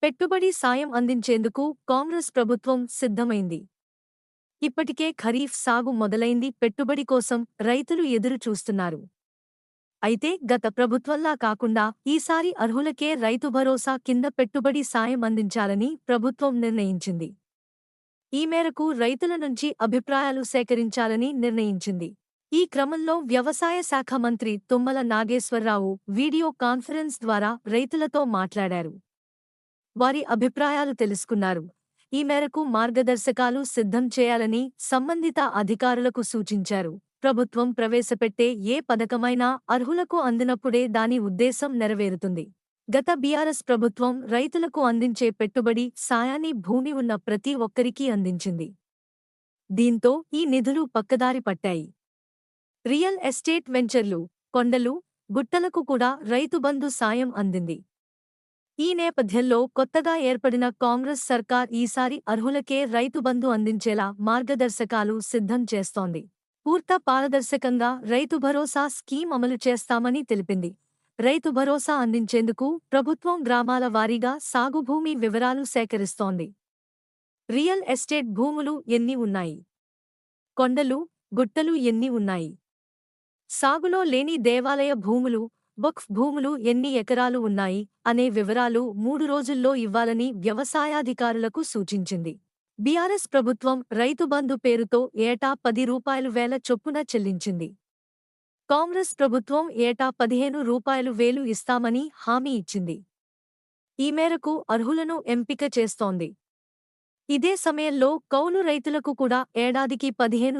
పెట్టుబడి సాయం అందించేందుకు కాంగ్రెస్ ప్రభుత్వం సిద్ధమైంది. ఇప్పటికే ఖరీఫ్ సాగు మొదలైంది. పెట్టుబడి కోసం రైతులు ఎదురు చూస్తున్నారు. అయితే గత ప్రభుత్వంలా కాకుండా ఈసారి అర్హులకే రైతు భరోసా కింద పెట్టుబడి సాయం అందించాలని ప్రభుత్వం నిర్ణయించింది. ఈ మేరకు రైతుల నుంచి అభిప్రాయాలు సేకరించాలని నిర్ణయించింది. ఈ క్రమంలో వ్యవసాయ శాఖ మంత్రి తుమ్మల నాగేశ్వరరావు వీడియో కాన్ఫరెన్స్ ద్వారా రైతులతో మాట్లాడారు. వారి అభిప్రాయాలు తెలుసుకున్నారు. ఈ మేరకు మార్గదర్శకాలు సిద్ధం చేయాలని సంబంధిత అధికారులకు సూచించారు. ప్రభుత్వం ప్రవేశపెట్టే ఏ పథకమైనా అర్హులకు అందినప్పుడే దాని ఉద్దేశం నెరవేరుతుంది. గత బీఆర్ఎస్ ప్రభుత్వం రైతులకు అందించే పెట్టుబడి సాయాన్ని భూమి ఉన్న ప్రతి ఒక్కరికీ అందించింది. దీంతో ఈ నిధులు పక్కదారి పట్టాయి. రియల్ ఎస్టేట్ వెంచర్లు, కొండలు, గుట్టలకు కూడా రైతు బంధు సాయం అందింది. ఈ నేపథ్యంలో కొత్తగా ఏర్పడిన కాంగ్రెస్ సర్కార్ ఈసారి అర్హులకే రైతు బంధు అందించేలా మార్గదర్శకాలు సిద్ధం చేస్తోంది. పూర్త పారదర్శకంగా రైతు భరోసా స్కీమ్ అమలు చేస్తామని తెలిపింది. రైతు భరోసా అందించేందుకు ప్రభుత్వం గ్రామాల వారీగా సాగు భూమి వివరాలు సేకరిస్తోంది. రియల్ ఎస్టేట్ భూములు ఎన్ని ఉన్నాయి? కొండలు, గుట్టలు ఎన్ని ఉన్నాయి? సాగులో లేని దేవాలయ భూములు, వక్ఫ్ భూములు ఎన్ని ఎకరాలు ఉన్నాయి అనే వివరాలు 3 రోజుల్లో ఇవ్వాలని వ్యవసాయాధికారులకు సూచించింది. బీఆర్ఎస్ ప్రభుత్వం రైతు బంధు పేరుతో ఏటా రూ. 10,000 చొప్పున చెల్లించింది. కాంగ్రెస్ ప్రభుత్వం ఏటా రూ. 15,000 ఇస్తామని హామీ ఇచ్చింది. ఈ మేరకు అర్హులను ఎంపిక చేస్తోంది. ఇదే సమయంలో కౌలు రైతులకు కూడా ఏడాదికి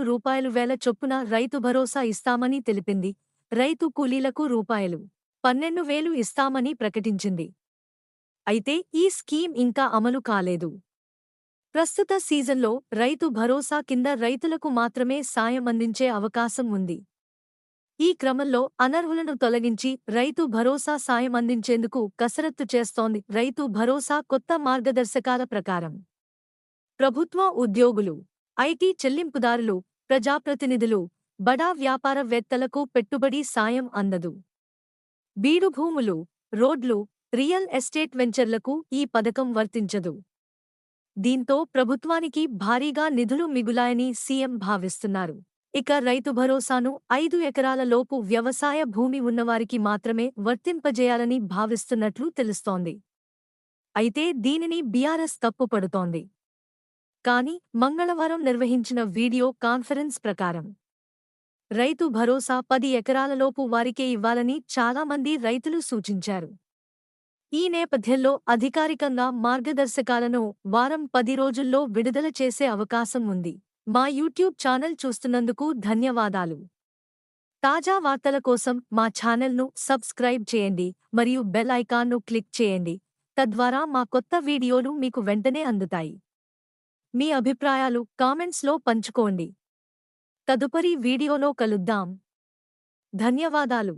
రూ. 15,000 చొప్పున రైతు భరోసా ఇస్తామని తెలిపింది. రైతు కూలీలకు రూ. 12,000 ఇస్తామని ప్రకటించింది. అయితే ఈ స్కీమ్ ఇంకా అమలు కాలేదు. ప్రస్తుత సీజన్లో రైతు భరోసా కింద రైతులకు మాత్రమే సాయం అందించే అవకాశం ఉంది. ఈ క్రమంలో అనర్హులను తొలగించి రైతు భరోసా సాయం అందించేందుకు కసరత్తు చేస్తోంది. రైతు భరోసా కొత్త మార్గదర్శకాల ప్రకారం ప్రభుత్వ ఉద్యోగులు, ఐటీ చెల్లింపుదారులు, ప్రజాప్రతినిధులు, బడా వ్యాపారవేత్తలకు పెట్టుబడి సాయం అందదు. బీడు భూములు, రోడ్లు, రియల్ ఎస్టేట్ వెంచర్లకు ఈ పథకం వర్తించదు. దీంతో ప్రభుత్వానికి భారీగా నిధులు మిగులాయని సీఎం భావిస్తున్నారు. ఇక రైతు భరోసాను 5 ఎకరాల లోపు వ్యవసాయ భూమి ఉన్నవారికి మాత్రమే వర్తింపజేయాలని భావిస్తున్నట్లు తెలుస్తోంది. అయితే దీనిని బీఆర్ఎస్ తప్పుపడుతోంది. కానీ మంగళవారం నిర్వహించిన వీడియో కాన్ఫరెన్స్ ప్రకారం రైతు భరోసా 10 ఎకరాలలోపు వారికే ఇవ్వాలని చాలామంది రైతులు సూచించారు. ఈ నేపథ్యంలో అధికారికంగా మార్గదర్శకాలను వారం 10 రోజుల్లో విడుదల చేసే అవకాశం ఉంది. మా యూట్యూబ్ ఛానల్ చూస్తున్నందుకు ధన్యవాదాలు. తాజా వార్తల కోసం మా ఛానల్ను సబ్స్క్రైబ్ చేయండి మరియు బెల్ ఐకాన్ను క్లిక్ చేయండి. తద్వారా మా కొత్త వీడియోలు మీకు వెంటనే అందుతాయి. మీ అభిప్రాయాలు కామెంట్స్లో పంచుకోండి. తదుపరి వీడియోలో కలుద్దాం. ధన్యవాదాలు.